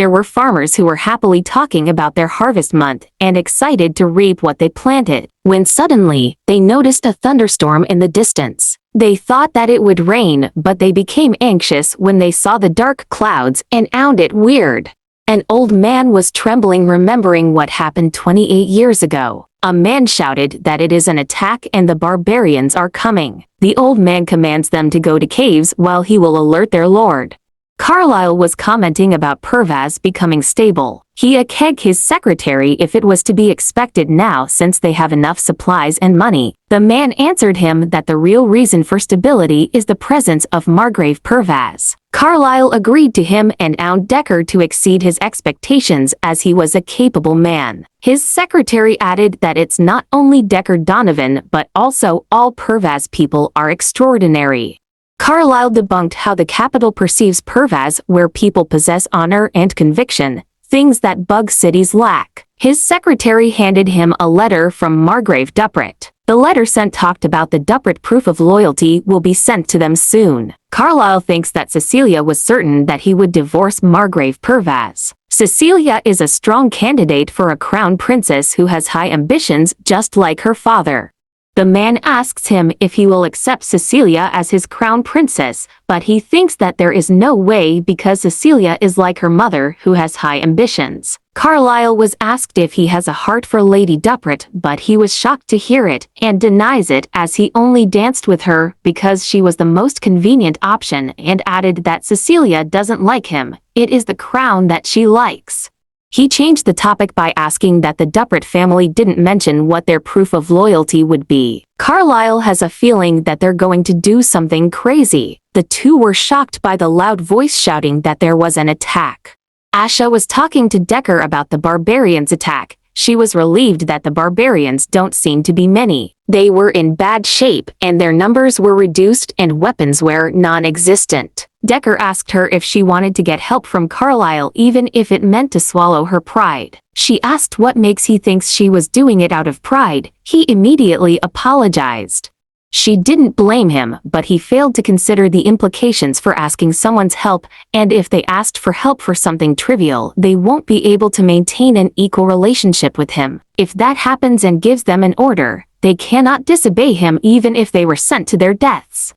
There were farmers who were happily talking about their harvest month and excited to reap what they planted, when suddenly, they noticed a thunderstorm in the distance. They thought that it would rain, but they became anxious when they saw the dark clouds and found it weird. An old man was trembling, remembering what happened 28 years ago. A man shouted that it is an attack and the barbarians are coming. The old man commands them to go to caves while he will alert their lord. Carlyle was commenting about Pervaz becoming stable. He asked his secretary if it was to be expected now since they have enough supplies and money. The man answered him that the real reason for stability is the presence of Margrave Pervaz. Carlyle agreed to him and found Decker to exceed his expectations as he was a capable man. His secretary added that it's not only Decker Donovan but also all Pervaz people are extraordinary. Carlyle debunked how the capital perceives Pervaz, where people possess honor and conviction, things that bug cities lack. His secretary handed him a letter from Margrave Duppert. The letter sent talked about the Duppert proof of loyalty will be sent to them soon. Carlyle thinks that Cecilia was certain that he would divorce Margrave Pervaz. Cecilia is a strong candidate for a crown princess who has high ambitions just like her father. The man asks him if he will accept Cecilia as his crown princess, but he thinks that there is no way because Cecilia is like her mother who has high ambitions. Carlyle was asked if he has a heart for Lady Duppert, but he was shocked to hear it and denies it as he only danced with her because she was the most convenient option, and added that Cecilia doesn't like him, it is the crown that she likes. He changed the topic by asking that the Duppert family didn't mention what their proof of loyalty would be. Carlyle has a feeling that they're going to do something crazy. The two were shocked by the loud voice shouting that there was an attack. Asha was talking to Decker about the barbarians' attack. She was relieved that the barbarians don't seem to be many. They were in bad shape and their numbers were reduced and weapons were non-existent. Decker asked her if she wanted to get help from Carlyle even if it meant to swallow her pride. She asked what makes he thinks she was doing it out of pride. He immediately apologized. She didn't blame him, but he failed to consider the implications for asking someone's help, and if they asked for help for something trivial, they won't be able to maintain an equal relationship with him. If that happens and gives them an order, they cannot disobey him even if they were sent to their deaths.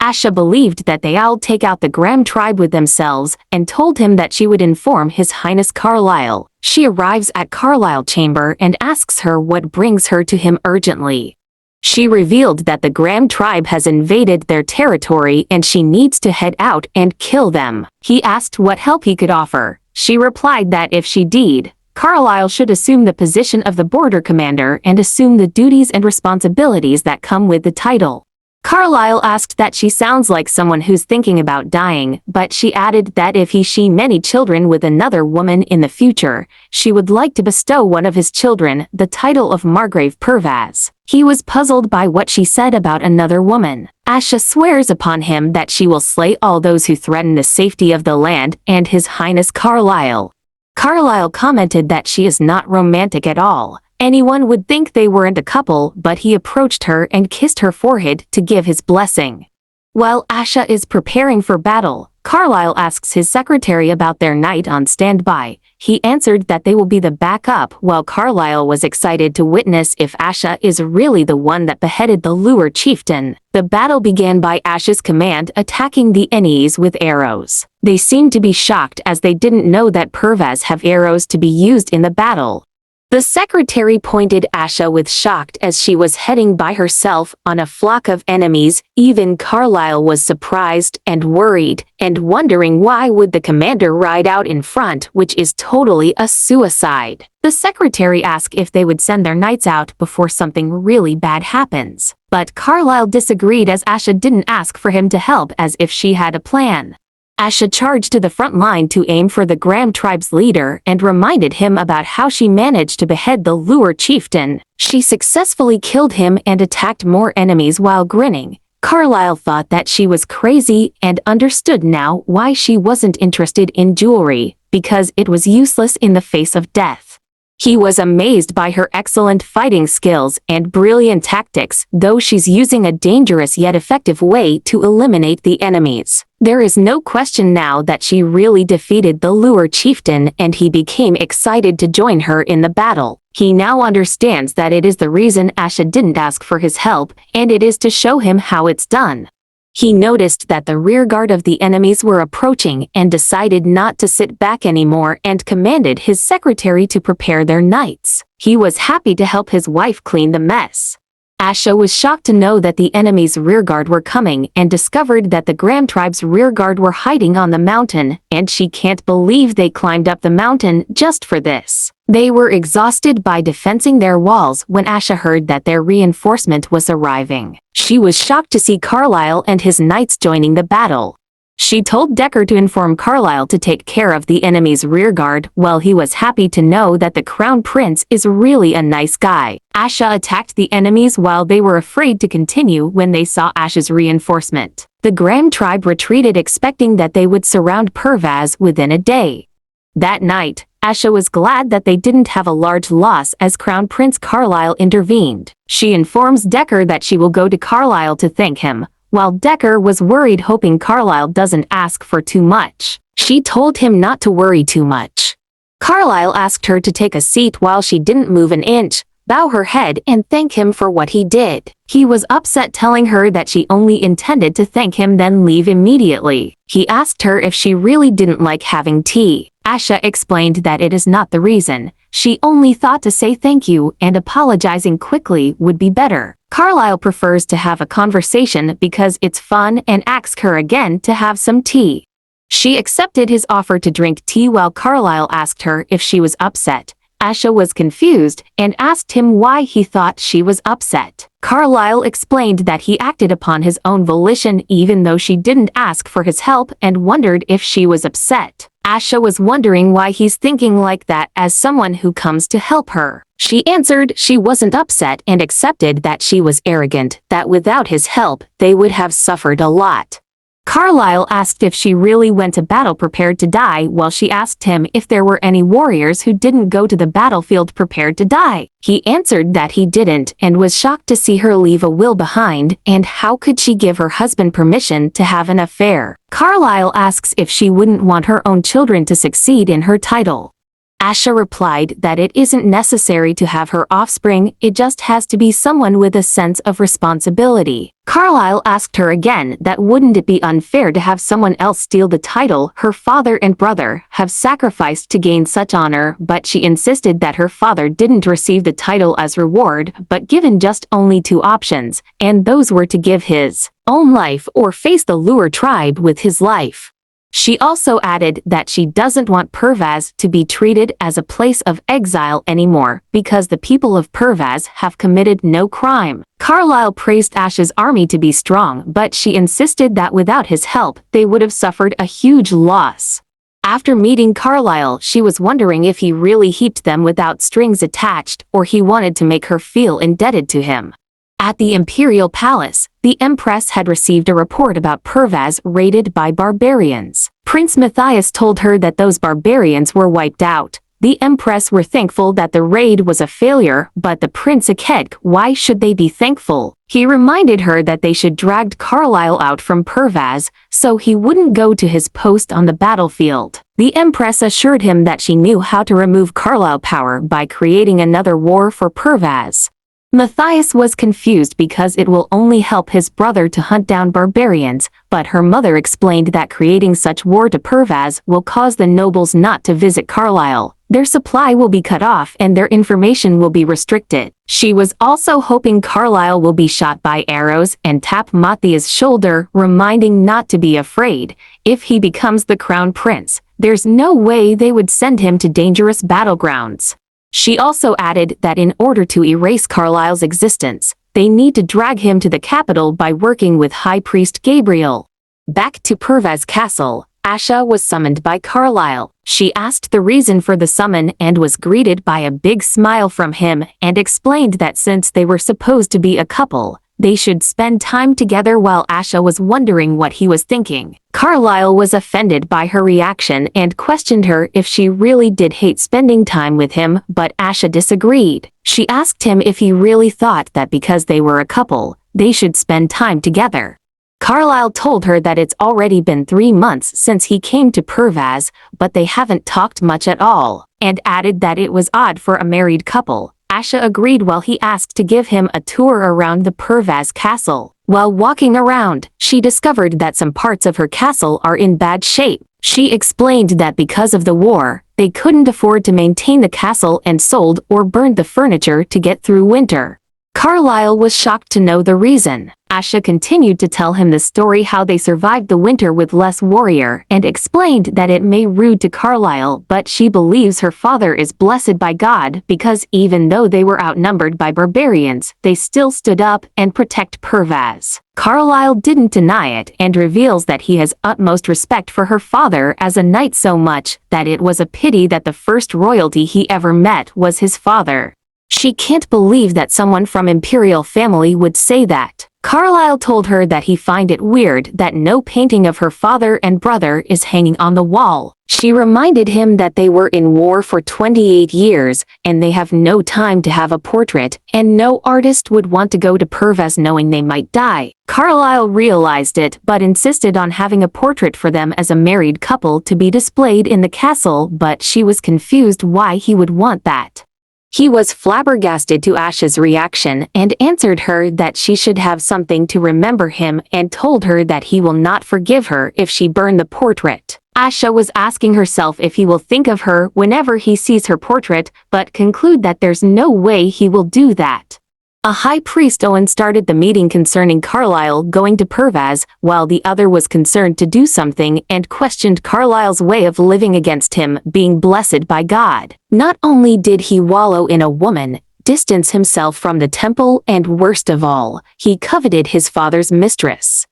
Asha believed that they'll take out the Graham tribe with themselves and told him that she would inform His Highness Carlyle. She arrives at Carlyle chamber and asks her what brings her to him urgently. She revealed that the Graham tribe has invaded their territory and she needs to head out and kill them. He asked what help he could offer. She replied that if she did, Carlyle should assume the position of the border commander and assume the duties and responsibilities that come with the title. Carlyle asked that she sounds like someone who's thinking about dying, but she added that if she many children with another woman in the future, she would like to bestow one of his children the title of Margrave Pervaz. He was puzzled by what she said about another woman. Asha swears upon him that she will slay all those who threaten the safety of the land and His Highness Carlyle. Carlyle commented that she is not romantic at all. Anyone would think they weren't a couple, but he approached her and kissed her forehead to give his blessing. While Asha is preparing for battle, Carlyle asks his secretary about their night on standby. He answered that they will be the backup, while Carlyle was excited to witness if Asha is really the one that beheaded the Lure chieftain. The battle began by Asha's command attacking the enemies with arrows. They seemed to be shocked as they didn't know that Pervaz have arrows to be used in the battle. The secretary pointed Asha with shocked as she was heading by herself on a flock of enemies. Even Carlyle was surprised and worried and wondering why would the commander ride out in front, which is totally a suicide. The secretary asked if they would send their knights out before something really bad happens. But Carlyle disagreed as Asha didn't ask for him to help as if she had a plan. Asha charged to the front line to aim for the Graham tribe's leader and reminded him about how she managed to behead the Lure chieftain. She successfully killed him and attacked more enemies while grinning. Carlyle thought that she was crazy and understood now why she wasn't interested in jewelry, because it was useless in the face of death. He was amazed by her excellent fighting skills and brilliant tactics, though she's using a dangerous yet effective way to eliminate the enemies. There is no question now that she really defeated the lure chieftain and he became excited to join her in the battle. He now understands that it is the reason Asha didn't ask for his help, and it is to show him how it's done. He noticed that the rearguard of the enemies were approaching and decided not to sit back anymore and commanded his secretary to prepare their knights. He was happy to help his wife clean the mess. Asha was shocked to know that the enemy's rearguard were coming and discovered that the Gram tribe's rearguard were hiding on the mountain, and she can't believe they climbed up the mountain just for this. They were exhausted by defending their walls when Asha heard that their reinforcement was arriving. She was shocked to see Carlyle and his knights joining the battle. She told Decker to inform Carlyle to take care of the enemy's rearguard, while he was happy to know that the Crown Prince is really a nice guy. Asha attacked the enemies while they were afraid to continue when they saw Asha's reinforcement. The Gram tribe retreated expecting that they would surround Pervaz within a day. That night, Asha was glad that they didn't have a large loss as Crown Prince Carlyle intervened. She informs Decker that she will go to Carlyle to thank him, while Decker was worried hoping Carlyle doesn't ask for too much. She told him not to worry too much. Carlyle asked her to take a seat while she didn't move an inch, bow her head and thank him for what he did. He was upset telling her that she only intended to thank him then leave immediately. He asked her if she really didn't like having tea. Asha explained that it is not the reason. She only thought to say thank you and apologizing quickly would be better. Carlyle prefers to have a conversation because it's fun and asks her again to have some tea. She accepted his offer to drink tea while Carlyle asked her if she was upset. Asha was confused and asked him why he thought she was upset. Carlyle explained that he acted upon his own volition even though she didn't ask for his help and wondered if she was upset. Asha was wondering why he's thinking like that as someone who comes to help her. She answered she wasn't upset and accepted that she was arrogant, that without his help, they would have suffered a lot. Carlyle asked if she really went to battle prepared to die while she asked him if there were any warriors who didn't go to the battlefield prepared to die. He answered that he didn't and was shocked to see her leave a will behind, and how could she give her husband permission to have an affair? Carlyle asks if she wouldn't want her own children to succeed in her title. Asha replied that it isn't necessary to have her offspring, it just has to be someone with a sense of responsibility. Carlyle asked her again that wouldn't it be unfair to have someone else steal the title her father and brother have sacrificed to gain such honor, but she insisted that her father didn't receive the title as reward but given just only two options, and those were to give his own life or face the Lure tribe with his life. She also added that she doesn't want Pervaz to be treated as a place of exile anymore because the people of Pervaz have committed no crime. Carlyle praised Asha's army to be strong, but she insisted that without his help, they would have suffered a huge loss. After meeting Carlyle, she was wondering if he really heaped them without strings attached or he wanted to make her feel indebted to him. At the Imperial Palace, the Empress had received a report about Pervaz raided by barbarians. Prince Matthias told her that those barbarians were wiped out. The Empress were thankful that the raid was a failure, but the Prince Aked, why should they be thankful? He reminded her that they should drag Carlyle out from Pervaz, so he wouldn't go to his post on the battlefield. The Empress assured him that she knew how to remove Carlyle power by creating another war for Pervaz. Matthias was confused because it will only help his brother to hunt down barbarians, but her mother explained that creating such war to Pervaz will cause the nobles not to visit Carlyle. Their supply will be cut off and their information will be restricted. She was also hoping Carlyle will be shot by arrows and tap Matthias' shoulder, reminding not to be afraid. If he becomes the crown prince, there's no way they would send him to dangerous battlegrounds. She also added that in order to erase Carlyle's existence, they need to drag him to the capital by working with High Priest Gabriel. Back to Pervaz Castle, Asha was summoned by Carlyle. She asked the reason for the summon and was greeted by a big smile from him and explained that since they were supposed to be a couple, they should spend time together while Asha was wondering what he was thinking. Carlyle was offended by her reaction and questioned her if she really did hate spending time with him, but Asha disagreed. She asked him if he really thought that because they were a couple, they should spend time together. Carlisle told her that it's already been 3 months since he came to Pervaz, but they haven't talked much at all, and added that it was odd for a married couple. Asha agreed while he asked to give him a tour around the Pervaz castle. While walking around, she discovered that some parts of her castle are in bad shape. She explained that because of the war, they couldn't afford to maintain the castle and sold or burned the furniture to get through winter. Carlisle was shocked to know the reason. Asha continued to tell him the story how they survived the winter with less warrior and explained that it may rude to Carlisle, but she believes her father is blessed by God because even though they were outnumbered by barbarians, they still stood up and protect Pervaz. Carlisle didn't deny it and reveals that he has utmost respect for her father as a knight, so much that it was a pity that the first royalty he ever met was his father. She can't believe that someone from imperial family would say that. Carlisle told her that he find it weird that no painting of her father and brother is hanging on the wall. She reminded him that they were in war for 28 years, and they have no time to have a portrait, and no artist would want to go to Pervaz knowing they might die. Carlisle realized it, but insisted on having a portrait for them as a married couple to be displayed in the castle, but she was confused why he would want that. He was flabbergasted to Asha's reaction and answered her that she should have something to remember him and told her that he will not forgive her if she burned the portrait. Asha was asking herself if he will think of her whenever he sees her portrait, but conclude that there's no way he will do that. A high priest Owen started the meeting concerning Carlisle going to Pervaz, while the other was concerned to do something and questioned Carlisle's way of living against him being blessed by God. Not only did he wallow in a woman, distance himself from the temple, and worst of all, he coveted his father's mistress.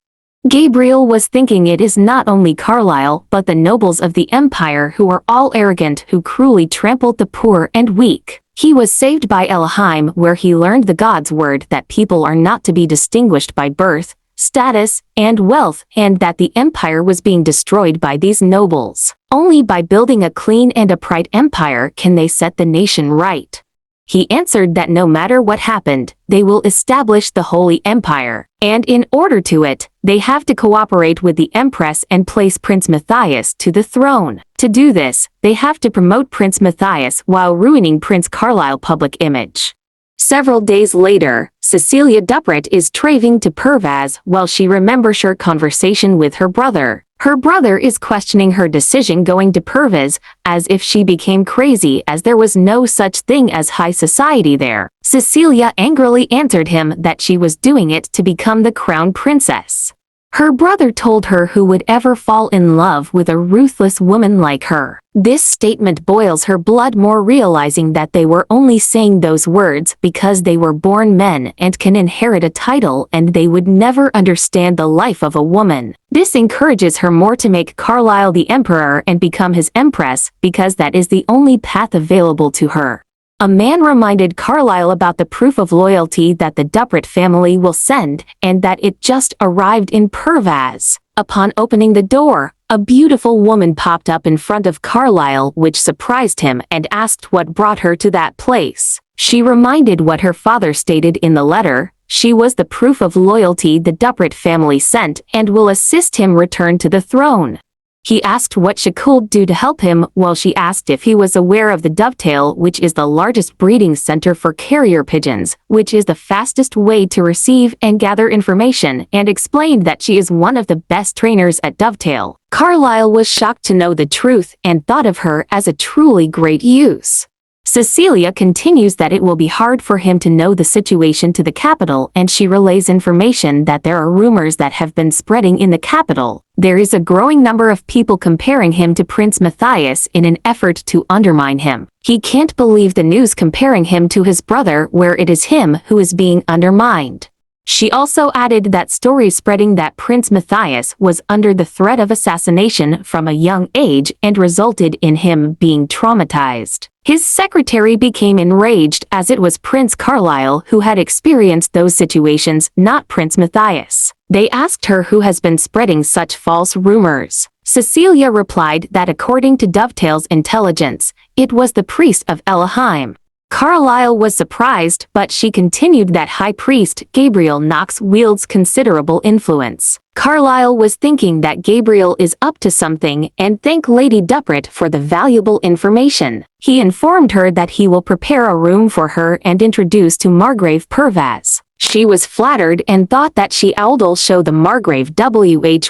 Gabriel was thinking it is not only Carlisle but the nobles of the empire who are all arrogant, who cruelly trampled the poor and weak. He was saved by Elohim, where he learned the God's word that people are not to be distinguished by birth, status, and wealth, and that the empire was being destroyed by these nobles. Only by building a clean and upright empire can they set the nation right. He answered that no matter what happened, they will establish the Holy Empire, and in order to it, they have to cooperate with the Empress and place Prince Matthias to the throne. To do this, they have to promote Prince Matthias while ruining Prince Carlisle's public image. Several days later, Cecilia Duprat is traveling to Pervaz while she remembers her conversation with her brother. Her brother is questioning her decision going to Pervaz, as if she became crazy as there was no such thing as high society there. Cecilia angrily answered him that she was doing it to become the crown princess. Her brother told her who would ever fall in love with a ruthless woman like her. This statement boils her blood more, realizing that they were only saying those words because they were born men and can inherit a title, and they would never understand the life of a woman. This encourages her more to make Carlisle the emperor and become his empress, because that is the only path available to her. A man reminded Carlisle about the proof of loyalty that the Duprat family will send, and that it just arrived in Pervaz. Upon opening the door, a beautiful woman popped up in front of Carlisle, which surprised him and asked what brought her to that place. She reminded what her father stated in the letter. She was the proof of loyalty the Duprat family sent and will assist him return to the throne. He asked what she could do to help him, while she asked if he was aware of the dovetail, which is the largest breeding center for carrier pigeons, which is the fastest way to receive and gather information, and explained that she is one of the best trainers at dovetail. Carlisle was shocked to know the truth and thought of her as a truly great use. Cecilia continues that it will be hard for him to know the situation to the capital, and she relays information that there are rumors that have been spreading in the capital. There is a growing number of people comparing him to Prince Matthias in an effort to undermine him. He can't believe the news comparing him to his brother, where it is him who is being undermined. She also added that stories spreading that Prince Matthias was under the threat of assassination from a young age and resulted in him being traumatized. His secretary became enraged, as it was Prince Carlisle who had experienced those situations, not Prince Matthias. They asked her who has been spreading such false rumors. Cecilia replied that according to Dovetail's intelligence, it was the priest of Elohim. Carlisle was surprised, but she continued that High Priest Gabriel Knox wields considerable influence. Carlisle was thinking that Gabriel is up to something and thanked Lady Duppert for the valuable information. He informed her that he will prepare a room for her and introduce to Margrave Pervaz. She was flattered and thought that she will show the Margrave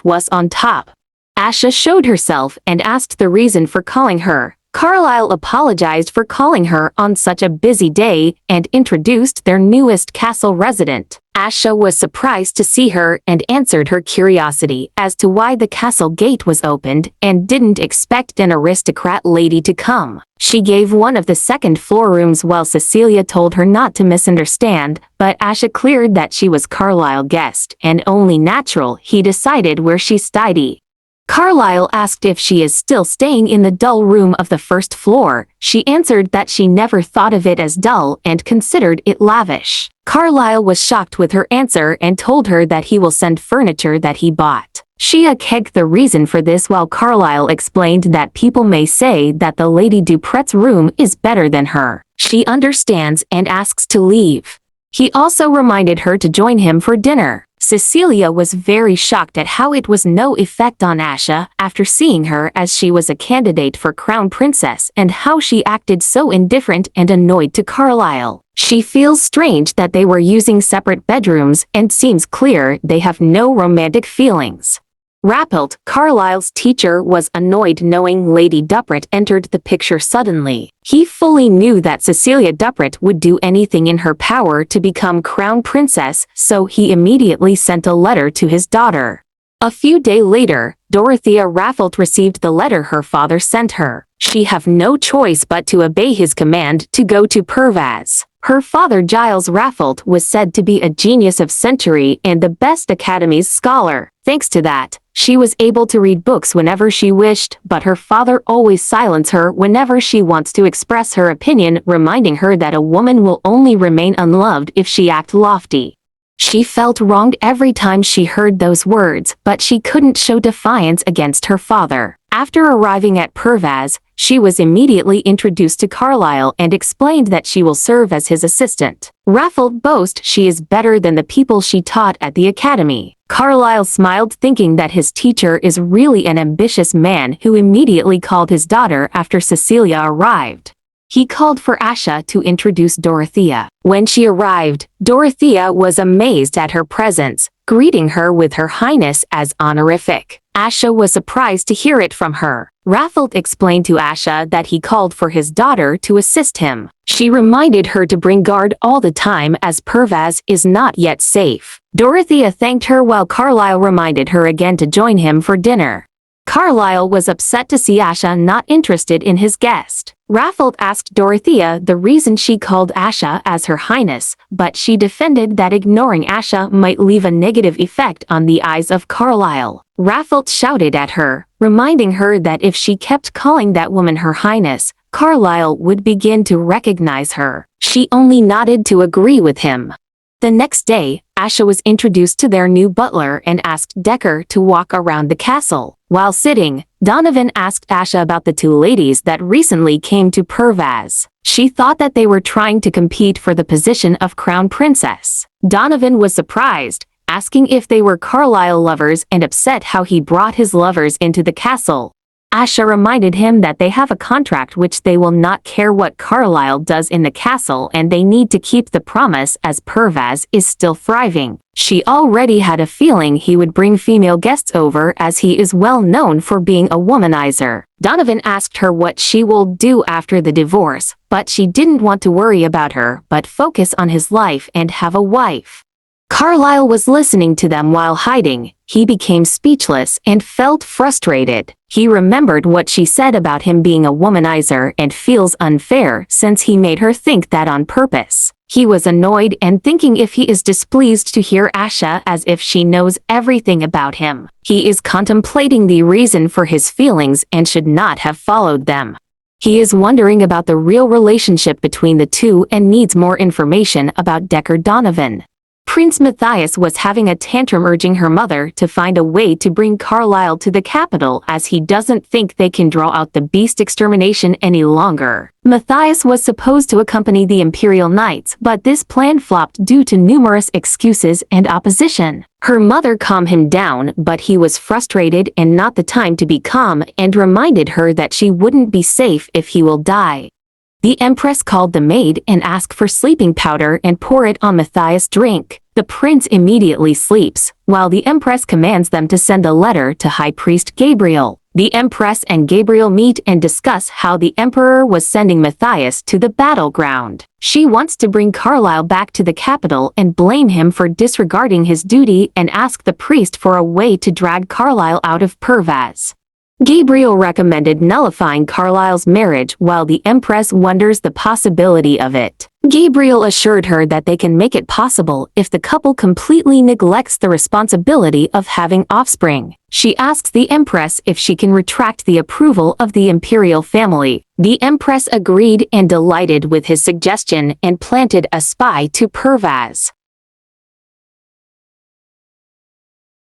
was on top. Asha showed herself and asked the reason for calling her. Carlisle apologized for calling her on such a busy day and introduced their newest castle resident. Asha was surprised to see her and answered her curiosity as to why the castle gate was opened and didn't expect an aristocrat lady to come. She gave one of the second-floor rooms while Cecilia told her not to misunderstand, but Asha cleared that she was Carlisle's guest and only natural he decided where she stayed. Carlisle asked if she is still staying in the dull room of the first floor. She answered that she never thought of it as dull and considered it lavish. Carlisle was shocked with her answer and told her that he will send furniture that he bought. She asked the reason for this while Carlisle explained that people may say that the Lady Dupret's room is better than her. She understands and asks to leave. He also reminded her to join him for dinner. Cecilia was very shocked at how it was no effect on Asha after seeing her as she was a candidate for Crown Princess and how she acted so indifferent and annoyed to Carlisle. She feels strange that they were using separate bedrooms and seems clear they have no romantic feelings. Rappelt, Carlisle's teacher, was annoyed knowing Lady Duppert entered the picture suddenly. He fully knew that Cecilia Duppert would do anything in her power to become crown princess, so he immediately sent a letter to his daughter. A few days later, Dorothea Rappelt received the letter her father sent her. She had no choice but to obey his command to go to Pervaz. Her father Giles Rappelt was said to be a genius of century and the best Academy's scholar. Thanks to that, she was able to read books whenever she wished, but her father always silences her whenever she wants to express her opinion, reminding her that a woman will only remain unloved if she acts lofty. She felt wronged every time she heard those words, but she couldn't show defiance against her father. After arriving at Pervaz, she was immediately introduced to Carlisle and explained that she will serve as his assistant. Rappelt boasts she is better than the people she taught at the academy. Carlisle smiled, thinking that his teacher is really an ambitious man who immediately called his daughter after Cecilia arrived. He called for Asha to introduce Dorothea. When she arrived, Dorothea was amazed at her presence, greeting her with Her Highness as honorific. Asha was surprised to hear it from her. Rappelt explained to Asha that he called for his daughter to assist him. She reminded her to bring guard all the time as Pervaz is not yet safe. Dorothea thanked her while Carlisle reminded her again to join him for dinner. Carlisle was upset to see Asha not interested in his guest. Rappelt asked Dorothea the reason she called Asha as Her Highness, but she defended that ignoring Asha might leave a negative effect on the eyes of Carlisle. Rappelt shouted at her, reminding her that if she kept calling that woman Her Highness, Carlisle would begin to recognize her. She only nodded to agree with him. The next day, Asha was introduced to their new butler and asked Decker to walk around the castle. While sitting, Donovan asked Asha about the two ladies that recently came to Pervaz. She thought that they were trying to compete for the position of crown princess. Donovan was surprised, asking if they were Carlisle lovers and upset how he brought his lovers into the castle. Asha reminded him that they have a contract which they will not care what Carlisle does in the castle and they need to keep the promise as Pervaz is still thriving. She already had a feeling he would bring female guests over as he is well known for being a womanizer. Donovan asked her what she will do after the divorce, but she didn't want to worry about her but focus on his life and have a wife. Carlisle was listening to them while hiding. He became speechless and felt frustrated. He remembered what she said about him being a womanizer and feels unfair since he made her think that on purpose. He was annoyed and thinking if he is displeased to hear Asha as if she knows everything about him. He is contemplating the reason for his feelings and should not have followed them. He is wondering about the real relationship between the two and needs more information about Decker Donovan. Prince Matthias was having a tantrum urging her mother to find a way to bring Carlisle to the capital as he doesn't think they can draw out the beast extermination any longer. Matthias was supposed to accompany the Imperial Knights, but this plan flopped due to numerous excuses and opposition. Her mother calmed him down, but he was frustrated and not the time to be calm, and reminded her that she wouldn't be safe if he will die. The Empress called the maid and asked for sleeping powder and pour it on Matthias' drink. The prince immediately sleeps, while the Empress commands them to send a letter to High Priest Gabriel. The Empress and Gabriel meet and discuss how the Emperor was sending Matthias to the battleground. She wants to bring Carlisle back to the capital and blame him for disregarding his duty and ask the priest for a way to drag Carlisle out of Pervaz. Gabriel recommended nullifying Carlisle's marriage while the Empress wonders the possibility of it. Gabriel assured her that they can make it possible if the couple completely neglects the responsibility of having offspring. She asks the Empress if she can retract the approval of the imperial family. The Empress agreed and delighted with his suggestion and planted a spy to Pervaz.